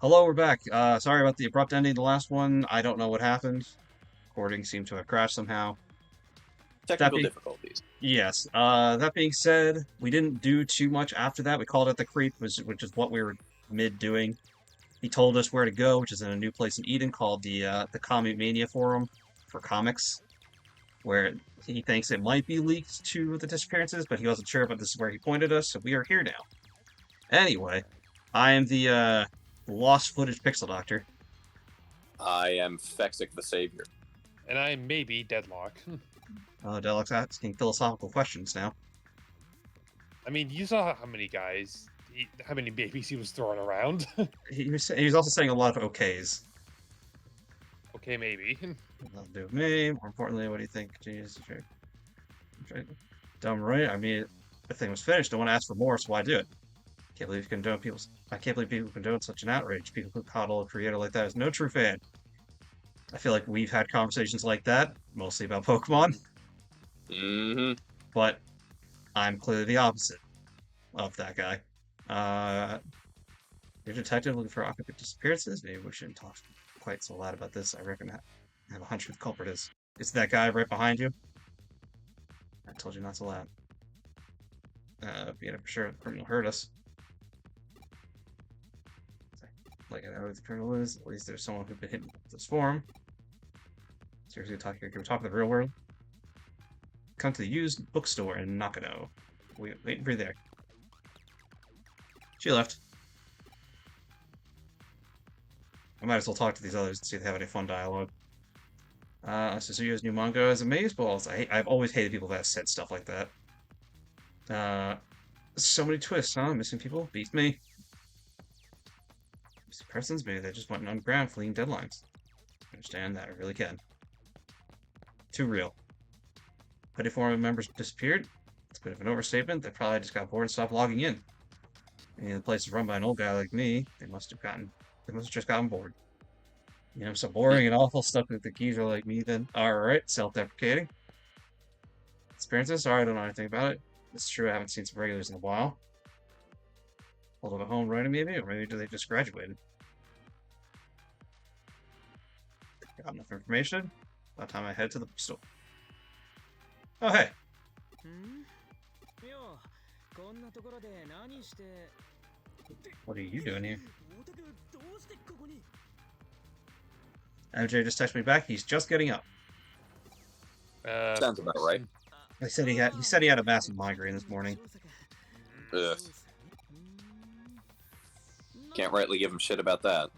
Hello, we're back. Sorry about the abrupt ending of the last one. I don't know what happened. Recording seemed to have crashed somehow. That Technical being, difficulties. yes. That being said, we didn't do too much after that. We called it the creep, which is what we were mid doing. He told us where to go, which is in a new place in Eden called the Comic Mania Forum for comics, where he thinks it might be leaked to the disappearances, but he wasn't sure. But this is where he pointed us, so we are here now. Anyway, I am the lost footage pixel doctor. I am Fexic the Savior. And I may be Deadlock. Deluxe asking philosophical questions now. I mean, you saw how many how many babies he was throwing around. He was also saying a lot of okays. Okay, maybe. Nothing to do with me. More importantly, what do you think? Jeez, dumb, right? I mean, the thing was finished. No one asked for more, so why do it? Can't believe you condone people's. I can't believe people condone such an outrage. People who coddle a creator like that is no true fan. I feel like we've had conversations like that, mostly about Pokemon, Mm-hmm. but I'm clearly the opposite of that guy. You're a detective looking for occupant disappearances? Maybe we shouldn't talk quite so loud about this. I reckon I have a hunch who the culprit is. It's that guy right behind you. I told you not to laugh. Being for sure the criminal hurt us. Like I know who the criminal is. At least there's someone who's been hit with this form. Seriously, can we talk the real world? Come to the used bookstore in Nakano. Wait for you there. She left. I might as well talk to these others and see if they have any fun dialogue. Suzuyo's new manga is amazeballs. I've always hated people that said stuff like that. So many twists, huh? Missing people? Beats me. Missing persons? Maybe they just went underground fleeing deadlines. I understand that, I really can. Too real. Petty forum members disappeared? It's a bit of an overstatement. They probably just got bored and stopped logging in. I mean, the place is run by an old guy like me. They must have just gotten bored. You know, so boring and awful stuff with the geezer like me then. Alright, self-deprecating. Experiences? Sorry, I don't know anything about it. It's true, I haven't seen some regulars in a while. Hold up at home writing maybe? Or maybe they just graduated. Got enough information? By the time I head to the bookstore. Oh, hey. What are you doing here? MJ just texted me back. He's just getting up. Sounds about right. He said he had a massive migraine this morning. Ugh. Can't rightly give him shit about that.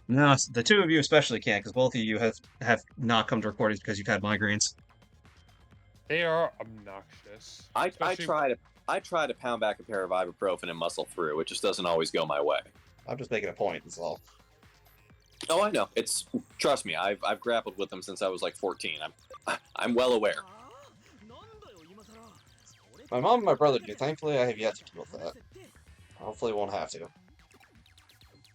No, the two of you especially can't, because both of you have not come to recordings because you've had migraines. They are obnoxious. I try to pound back a pair of ibuprofen and muscle through. It just doesn't always go my way. I'm just making a point, that's all. Oh, I know. Trust me. I've grappled with them since I was like 14. I'm well aware. My mom and my brother do. Thankfully, I have yet to deal with that. Hopefully, won't have to.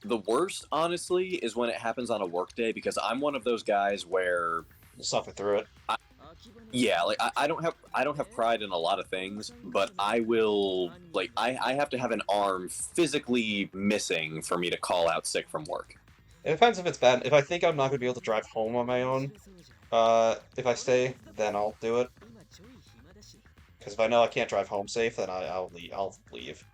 The worst, honestly, is when it happens on a work day because I'm one of those guys where You suffer through it. I don't have pride in a lot of things, but I will I have to have an arm physically missing for me to call out sick from work. It depends if it's bad. If I think I'm not going to be able to drive home on my own, if I stay, then I'll do it. Because if I know I can't drive home safe, then I'll leave.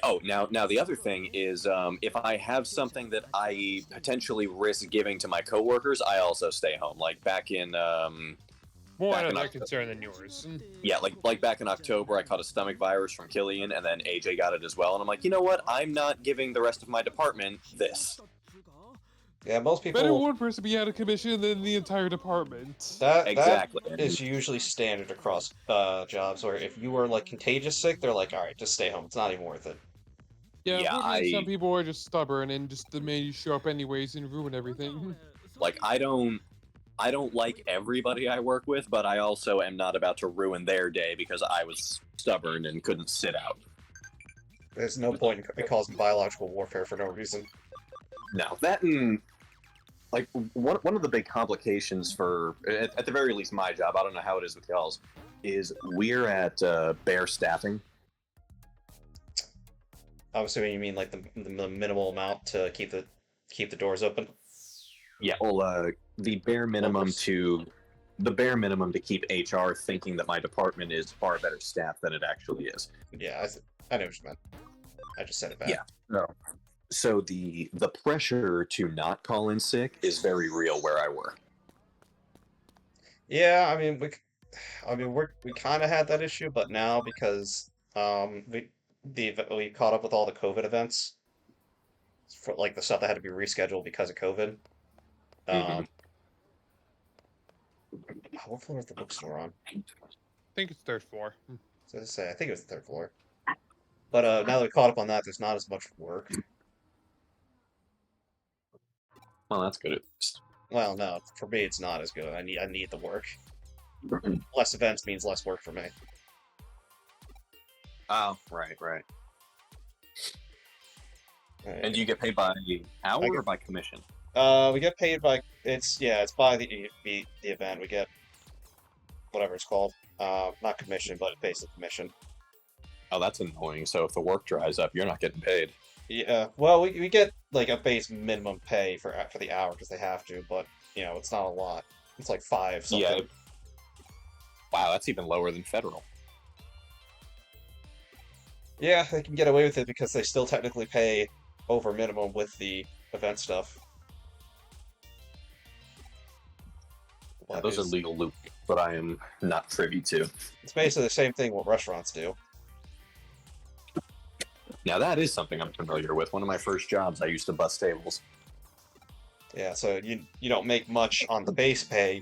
Oh, now the other thing is, if I have something that I potentially risk giving to my coworkers, I also stay home. Like back in More out of their concern than yours. Yeah, like back in October, I caught a stomach virus from Killian, and then AJ got it as well. And I'm like, you know what? I'm not giving the rest of my department this. Yeah, most people. Better one person be out of commission than the entire department. Exactly. That is usually standard across jobs. Where if you were like contagious sick, they're like, all right, just stay home. It's not even worth it. Yeah, some people are just stubborn and just demand you show up anyways and ruin everything. Like I don't like everybody I work with, but I also am not about to ruin their day because I was stubborn and couldn't sit out. There's no point in causing biological warfare for no reason. No, that and like one of the big complications for at the very least my job, I don't know how it is with y'all's, is we're at bare staffing. I'm assuming you mean like the minimal amount to keep the doors open. Yeah, well, the bare minimum Workers. to the bare minimum to keep HR thinking that my department is far better staffed than it actually is. Yeah, I know what you meant. I just said it back. Yeah. No. So the pressure to not call in sick is very real where I work. Yeah, we kind of had that issue, but now because we caught up with all the COVID events for like the stuff that had to be rescheduled because of COVID. Hmm. Um, what floor is the bookstore on? I think it's third floor. So to say, I think it was the third floor. But now that we caught up on that, there's not as much work. Well, that's good. Well, no, for me it's not as good. I need the work. Less events means less work for me. Oh, right. Right. And do you get paid by hour I get- or by commission? We get paid by it's by the event. We get whatever it's called. Not commission, but basic commission. Oh, that's annoying. So if the work dries up, you're not getting paid. Yeah. Well, we get like a base minimum pay for the hour because they have to, but it's not a lot. It's like 5 something. Yeah. Wow, that's even lower than federal. Yeah, they can get away with it because they still technically pay over minimum with the event stuff. Yeah, What those are is- legal loops, but I am not privy to. It's basically the same thing what restaurants do. Now that is something I'm familiar with. One of my first jobs, I used to bus tables. Yeah, so you don't make much on the base pay,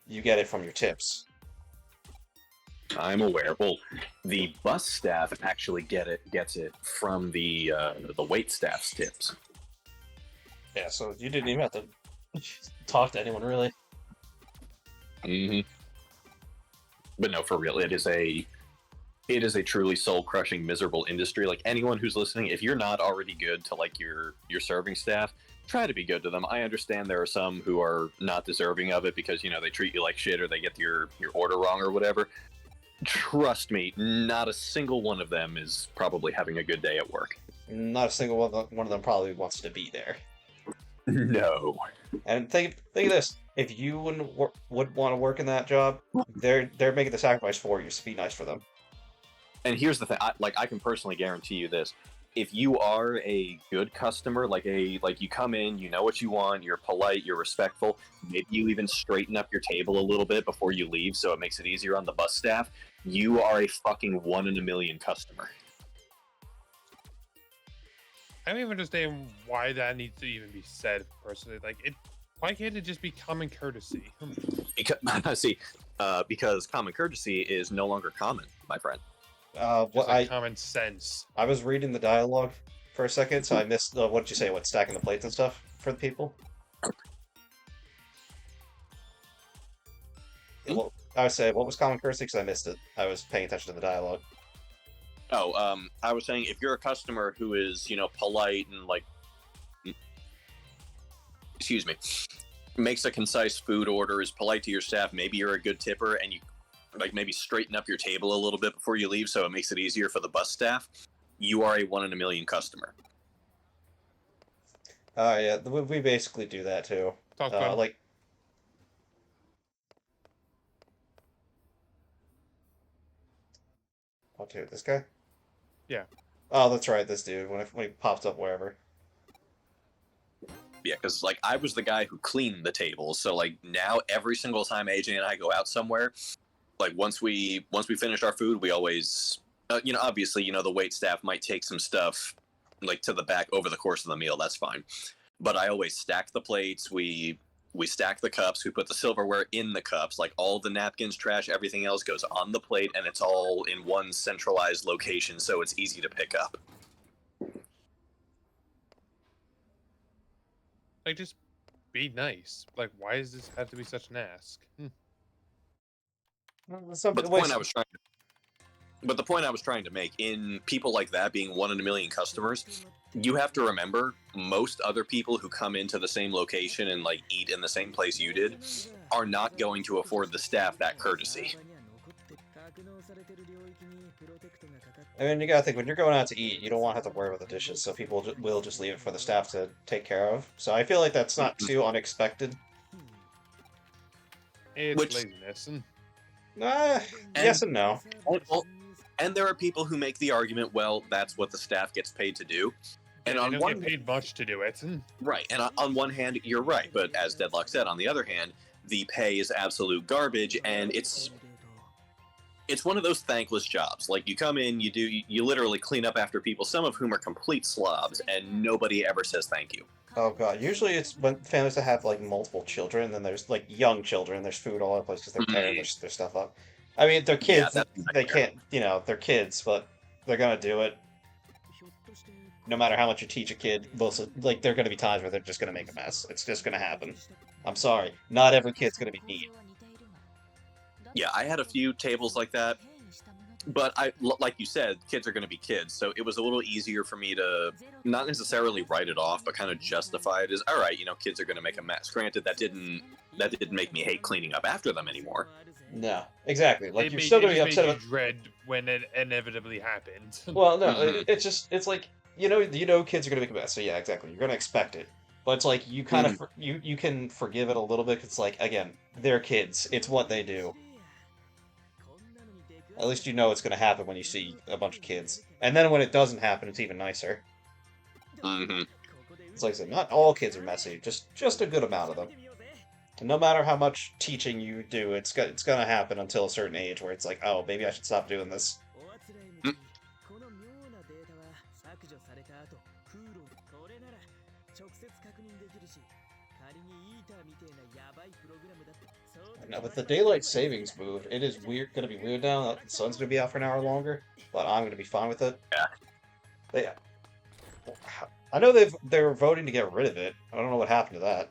you get it from your tips. I'm aware. Well, the bus staff actually gets it from the wait staff's tips. Yeah, so you didn't even have to talk to anyone really. Hmm. But no, for real, it is a truly soul crushing, miserable industry. Like anyone who's listening, if you're not already good to like your serving staff, try to be good to them. I understand there are some who are not deserving of it because they treat you like shit or they get your order wrong or whatever. Trust me, not a single one of them is probably having a good day at work. Not a single one of them probably wants to be there. No. And think of this: if you would want to work in that job, they're making the sacrifice for you. So be nice for them. And here's the thing: I can personally guarantee you this: if you are a good customer, like you come in, you know what you want, you're polite, you're respectful, maybe you even straighten up your table a little bit before you leave, so it makes it easier on the bus staff. You are a fucking 1 in a million customer. I don't even understand why that needs to even be said personally. Like why can't it just be common courtesy? Because common courtesy is no longer common, my friend. What Just like common sense. I was reading the dialogue for a second, so I missed what did you say? What stacking the plates and stuff for the people? Well, I would say what was common courtesy because I missed it. I was paying attention to the dialogue. Oh, I was saying if you're a customer who is, polite and excuse me, makes a concise food order, is polite to your staff, maybe you're a good tipper and you maybe straighten up your table a little bit before you leave so it makes it easier for the bus staff, you are a 1 in a million customer. Yeah, we basically do that too. Talk about Like, oh, dude, this guy? Yeah. Oh, that's right, this dude. When he pops up wherever. Yeah, because I was the guy who cleaned the tables, so now every single time AJ and I go out somewhere, once we finish our food, we always obviously the wait staff might take some stuff to the back over the course of the meal. That's fine, but I always stack the plates. We stack the cups. We put the silverware in the cups. All the napkins, trash, everything else goes on the plate, and it's all in one centralized location, so it's easy to pick up. just be nice. Why does this have to be such an ask? But the point I was trying to make in people like that being 1 in a million customers, you have to remember most other people who come into the same location and eat in the same place you did are not going to afford the staff that courtesy. I mean, you gotta think when you're going out to eat, you don't want to have to worry about the dishes, so people will just leave it for the staff to take care of. So I feel like that's not too unexpected. It's Which- laziness. Yes and no. And there are people who make the argument, well, that's what the staff gets paid to do. And They on don't one get paid much to do it. right, and on one hand, you're right, but as Deadlock said, on the other hand, the pay is absolute garbage, and it's one of those thankless jobs. Like, you come in, you literally clean up after people, some of whom are complete slobs, and nobody ever says thank you. Oh god, usually it's when families that have like multiple children, then there's like young children, there's food all over the place because they're tearing their stuff up. I mean, they're Yeah, kids, that's they can't, they're kids, but they're gonna do it. No matter how much you teach a kid, like there are gonna be times where they're just gonna make a mess. It's just gonna happen. I'm sorry, not every kid's gonna be neat. Yeah, I had a few tables like that, but like you said, kids are going to be kids, so it was a little easier for me to not necessarily write it off, but kind of justify it as, all right, kids are going to make a mess. Granted, that didn't make me hate cleaning up after them anymore. No, exactly. Like It you're made- still it gonna be just upset made about. you dread when it inevitably happens. Well, no, Mhm. it's like kids are gonna make a mess. So yeah, exactly. You're gonna expect it, but it's like you kind of you can forgive it a little bit. 'Cause it's like again, they're kids. It's what they do. At least you know it's gonna happen when you see a bunch of kids, and then when it doesn't happen, it's even nicer. Hmm. It's like I said, not all kids are messy, just a good amount of them. And no matter how much teaching you do, it's gonna happen until a certain age where it's like, oh, maybe I should stop doing this. Now, with the daylight savings move, it is gonna be weird now that the sun's gonna be out for an hour longer, but I'm gonna be fine with it. Yeah. I know they were voting to get rid of it. I don't know what happened to that.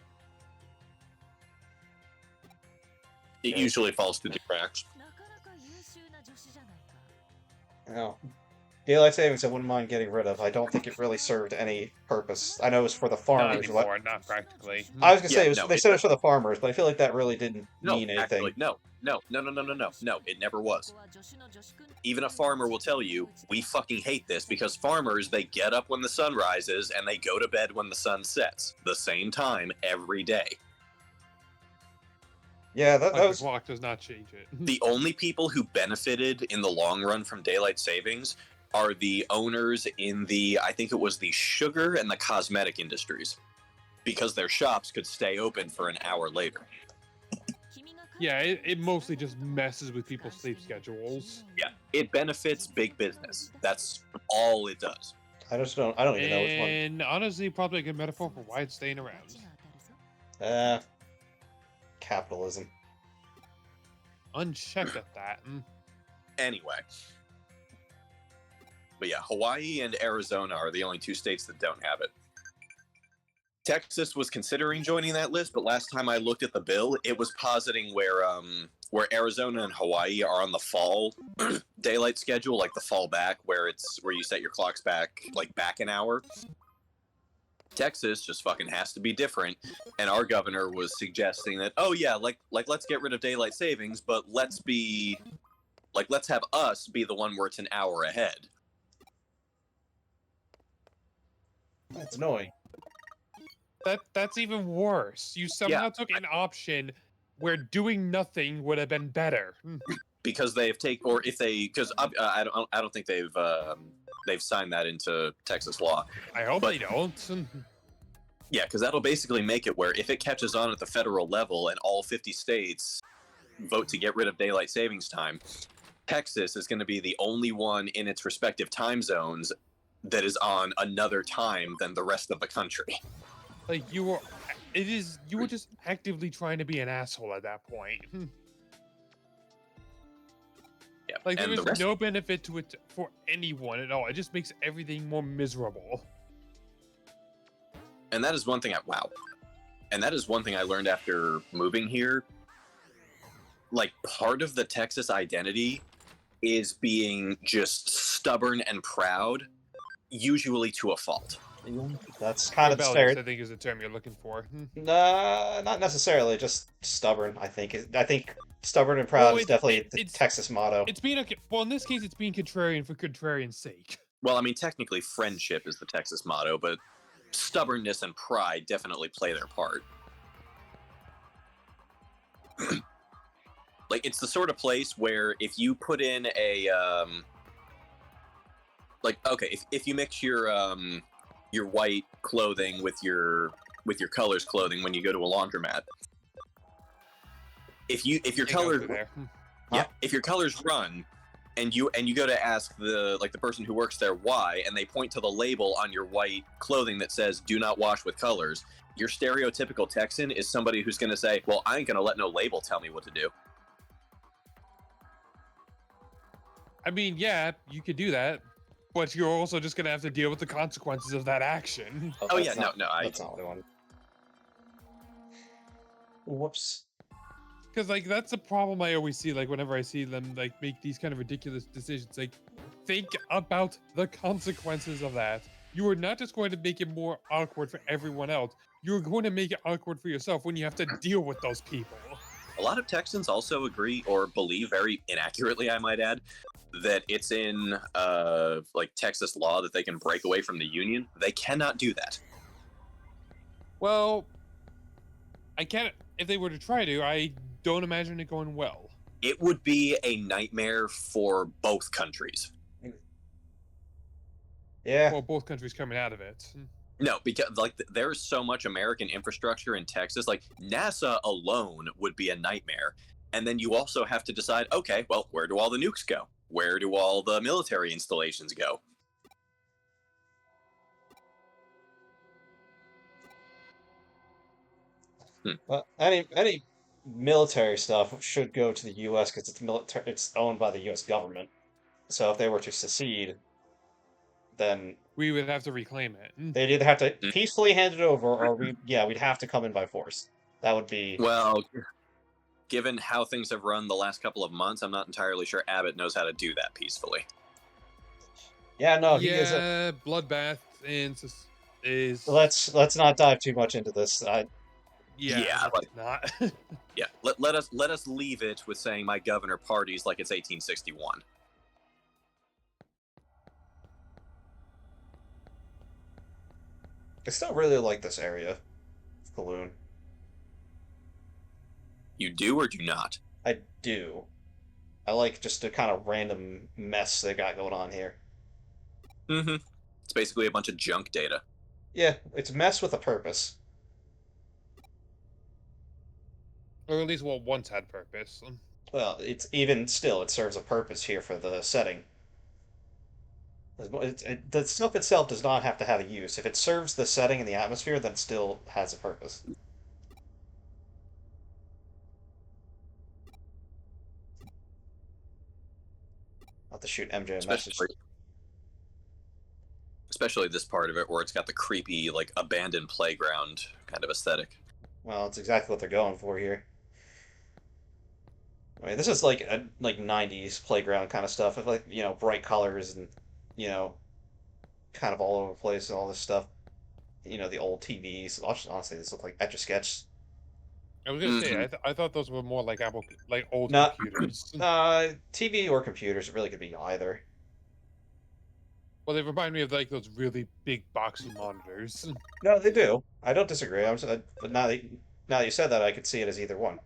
It usually falls through the cracks. No. Daylight savings I wouldn't mind getting rid of. I don't think it really served any purpose. I know it was for the Not farmers. anymore, not practically. I was gonna say no, they it said it was for the farmers, but I feel like that really didn't No, mean anything. actually, no, it never was. Even a farmer will tell you, we fucking hate this because farmers, they get up when the sun rises and they go to bed when the sun sets. The same time every day. Yeah, that Like, was. the clock does not change it. The only people who benefited in the long run from daylight savings are the owners in I think it was the sugar and the cosmetic industries, because their shops could stay open for an hour later. Yeah, it mostly just messes with people's sleep schedules. Yeah, it benefits big business. That's all it does. I don't even know which one. And honestly, probably a good metaphor for why it's staying around. Capitalism. Unchecked at that. Anyway. But yeah, Hawaii and Arizona are the only two states that don't have it. Texas was considering joining that list, but last time I looked at the bill, it was positing where Arizona and Hawaii are on the fall daylight schedule, like the fall back, where you set your clocks back an hour. Texas just fucking has to be different, and our governor was suggesting that, oh yeah, let's get rid of daylight savings, but let's have us be the one where it's an hour ahead. That's annoying. That's even worse. You somehow took an option where doing nothing would have been better. Because I don't think they've signed that into Texas law. I hope they don't. Yeah, because that'll basically make it where if it catches on at the federal level and all 50 states vote to get rid of daylight savings time, Texas is going to be the only one in its respective time zones that is on another time than the rest of the country. Like you were just actively trying to be an asshole at that point. Yeah, Like there and the is rest, no benefit to it for anyone at all. It just makes everything more miserable. and that is one thing I learned after moving here. Like, part of the Texas identity is being just stubborn and proud, usually to a fault. That's kind of the Rebellious, stereotype. I think, is the term you're looking for. Nah, not necessarily. Just stubborn. I think. I think stubborn and proud Well, is definitely the it's Texas motto. it's being well, in this case, it's being contrarian for contrarian's sake. Well, I mean, technically, friendship is the Texas motto, but stubbornness and pride definitely play their part. Like, it's the sort of place where if you put in a like, okay, if you mix your white clothing with your colors clothing when you go to a laundromat, if your Can't go colors through there. yeah, if your colors run and you go to ask the person who works there why, and they point to the label on your white clothing that says "Do not wash with colors," your stereotypical Texan is somebody who's going to say, "Well, I ain't going to let no label tell me what to do." I mean, yeah, you could do that, but you're also just gonna have to deal with the consequences of that action. Oh yeah, That's no, not- no, That's not what I wanted. Whoops. Because like that's a problem I always see. Like whenever I see them like make these kind of ridiculous decisions, like think about the consequences of that. You are not just going to make it more awkward for everyone else. You're going to make it awkward for yourself when you have to deal with those people. A lot of Texans also agree or believe, very inaccurately, I might add, that it's in like Texas law that they can break away from the union. They cannot do that. Well, I can't. If they were to try to, I don't imagine it going well. It would be a nightmare for both countries. Yeah. Well, both countries coming out of it. No, because like there's so much American infrastructure in Texas. Like NASA alone would be a nightmare. And then you also have to decide, okay, well, where do all the nukes go? Where do all the military installations go? Well, any military stuff should go to the U.S. because it's military. It's owned by the U.S. government. So if they were to secede, then We would have to reclaim it. they'd either have to peacefully hand it over, or we'd have to come in by force. That would be. Well, given how things have run the last couple of months, I'm not entirely sure Abbott knows how to do that peacefully. Yeah, no, he is. Yeah, bloodbath is. Let's not dive too much into this. Yeah, like- not. Yeah, let us leave it with saying my governor parties like it's 1861. I still really like this area of Kowloon. You do or do not? I do. I like just the kind of random mess they got going on here. Mm-hmm. It's basically a bunch of junk data. Yeah, it's mess with a purpose. Or at least what once had purpose. Well, it's even still, it serves a purpose here for the setting. The stuff itself does not have to have a use. If it serves the setting and the atmosphere, then it still has a purpose. I'll have to shoot MJ a message. Especially this part of it where it's got the creepy, like, abandoned playground kind of aesthetic. Well, it's exactly what they're going for here. I mean, this is like a 90s playground kind of stuff. With like, bright colors and, you know, kind of all over the place and all this stuff. The old TVs. Honestly, this looks like Etch-a-Sketch. I was gonna say, I thought those were more like old No. computers. TV or computers, it really could be either. Well, they remind me of like those really big boxy monitors. No, they do. I don't disagree. But now that you said that, I could see it as either one.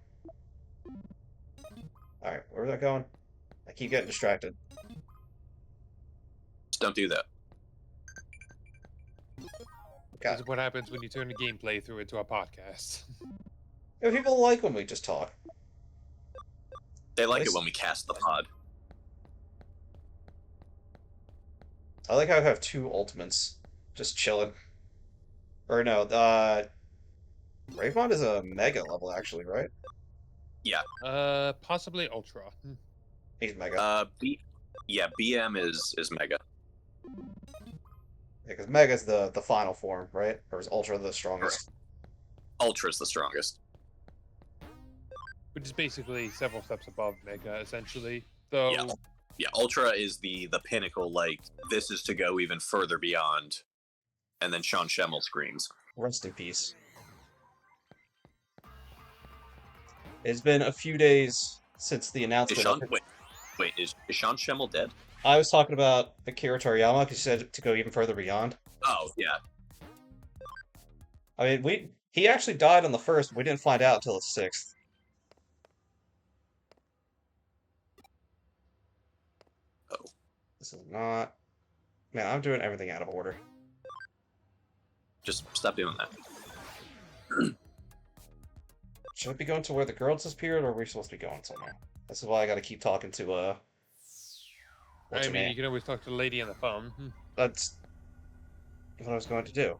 All right, where was I going? I keep getting distracted. Just don't do that. This is what happens when you turn a gameplay through into a podcast. Yeah, people like when we just talk. They like Nice. it when we cast the pod. I like how I have two ultimates just chilling. Or no, Ravemon is a mega level actually, right? Possibly Ultra. He's mega. BM is mega. Yeah, because mega's the final form, right? Or is Ultra the strongest? Ultra's the strongest. Which is basically several steps above Mega, essentially. Though, Yeah, Ultra is the pinnacle, like, this is to go even further beyond. and then Sean Schemmel screams. Rest in peace. It's been a few days since the Is announcement. Sean wait, is Sean Schemmel dead? I was talking about Akira Toriyama because he said to go even further beyond. Oh yeah. I mean, he actually died on the 1st, but we didn't find out until the 6th. Oh. This is not... Man, I'm doing everything out of order. Just stop doing that. Should I be going to where the girl disappeared, or are we supposed to be going somewhere? This is why I gotta keep talking to, what's I her mean, name? you can always talk to the lady on the phone. That's what I was going to do.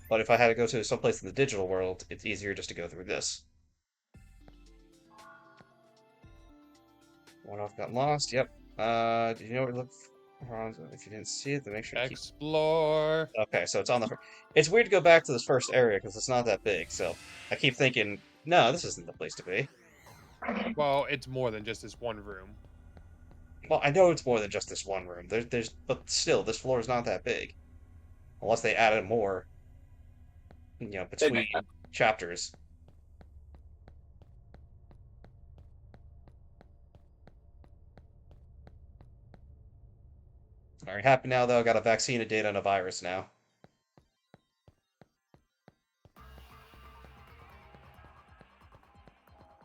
But if I had to go to someplace in the digital world, it's easier just to go through this. One off got lost, yep. Did you know what we look for? If you didn't see it, then make sure to keep... Explore. Okay, so it's on the... It's weird to go back to this first area, because it's not that big, so... I keep thinking, no, this isn't the place to be. Well, it's more than just this one room. Well, I know it's more than just this one room. But still, this floor is not that big. Unless they added more, between chapters. Alright, happy now, though. I got a vaccine, a data, and a virus now.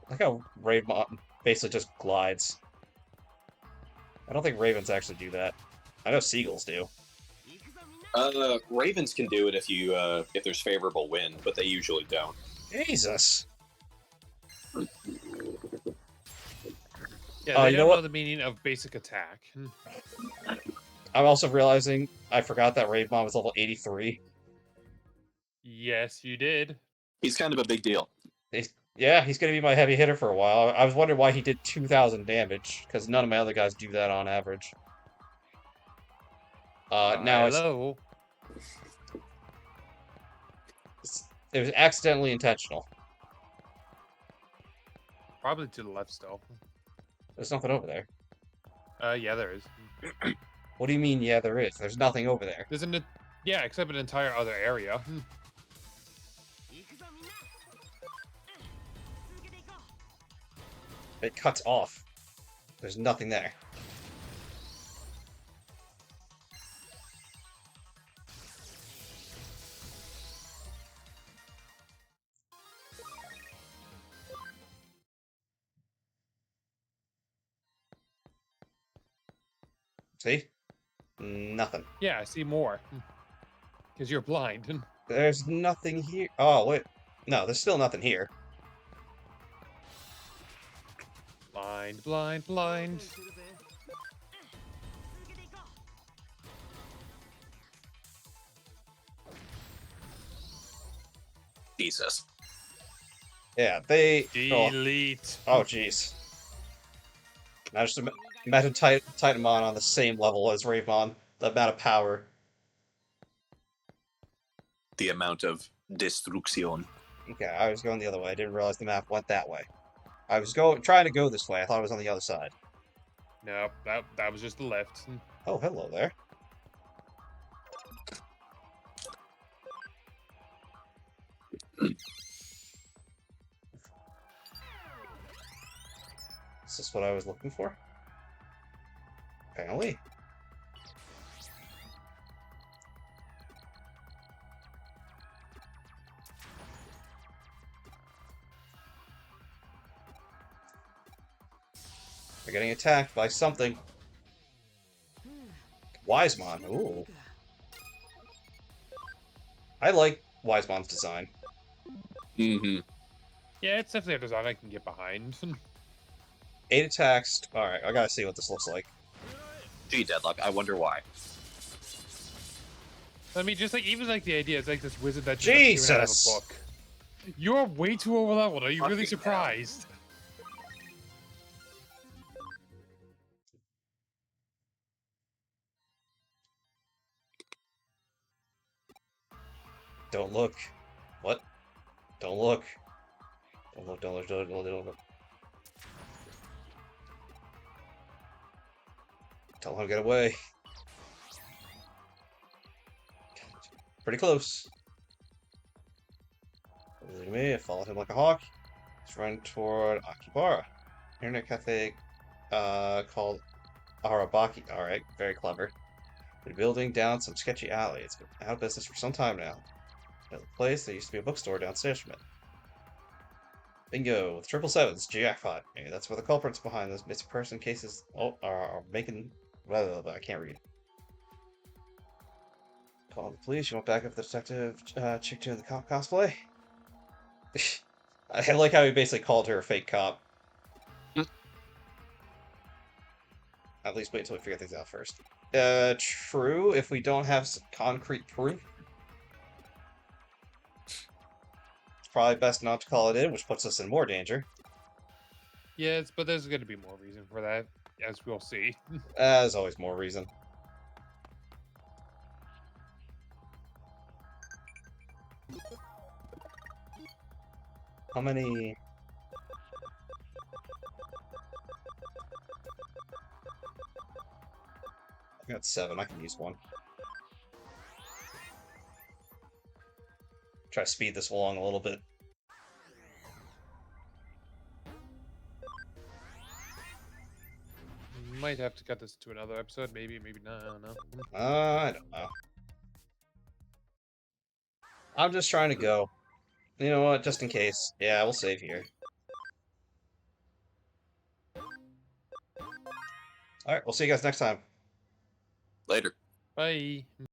I like how Raven basically just glides. I don't think ravens actually do that. I know seagulls do. Ravens can do it if there's favorable wind, but they usually don't. Jesus. Yeah, they you don't know know what? the meaning of basic attack. I'm also realizing I forgot that Raven was level 83. Yes, you did. He's kind of a big deal. Yeah, he's gonna be my heavy hitter for a while. I was wondering why he did 2,000 damage, because none of my other guys do that on average. Now Hello. it was accidentally intentional. Probably to the left still. There's nothing over there. Yeah, there is. What do you mean, yeah, there is? There's nothing over there. There's yeah, except an entire other area. It cuts off. There's nothing there. See? Nothing. Yeah, I see more. Because you're blind. There's nothing here. Oh, wait. No, there's still nothing here. Blind, blind, blind. Jesus. Yeah, they... Delete. Oh, jeez. Now just imagine Titanmon on the same level as Ravemon. The amount of power. The amount of destruction. Okay, I was going the other way. I didn't realize the map went that way. I was trying to go this way. I thought it was on the other side. No, that was just the left. Oh, hello there. Is this what I was looking for? Apparently. We're getting attacked by something. Wisemon. Ooh. I like Wisemon's design. Mm-hmm. Yeah, it's definitely a design I can get behind. 8 attacks. Alright, I gotta see what this looks like. Gee, Deadlock, I wonder why. I mean, just like even like the idea, it's like this wizard that just appeared out of a Jesus! book. You're way too overleveled. Are you really Fucking surprised? Don't look. What? Don't look. Don't look, don't look, don't look, don't look. Tell him to get away. Pretty close. Look at me, I followed him like a hawk. He's running toward Akibara. Internet cafe called Arabaki. Alright, very clever. Been building down some sketchy alley. It's been out of business for some time now. At the place, there used to be a bookstore downstairs from it. Bingo! With triple sevens, jackpot. Maybe that's where the culprits behind those missing person cases are making. Blah, blah, blah, I can't read. Call the police. You want back up the detective chick doing the cop cosplay? I like how he basically called her a fake cop. At least wait until we figure things out first. True, if we don't have some concrete proof. It's probably best not to call it in, which puts us in more danger. Yes, but there's going to be more reason for that, as we'll see. As always, more reason. How many... I got 7, I can use one. Try to speed this along a little bit. Might have to cut this to another episode, maybe not, I don't know. I don't know. I'm just trying to go. You know what, just in case. Yeah, we'll save here. Alright, we'll see you guys next time. Later. Bye.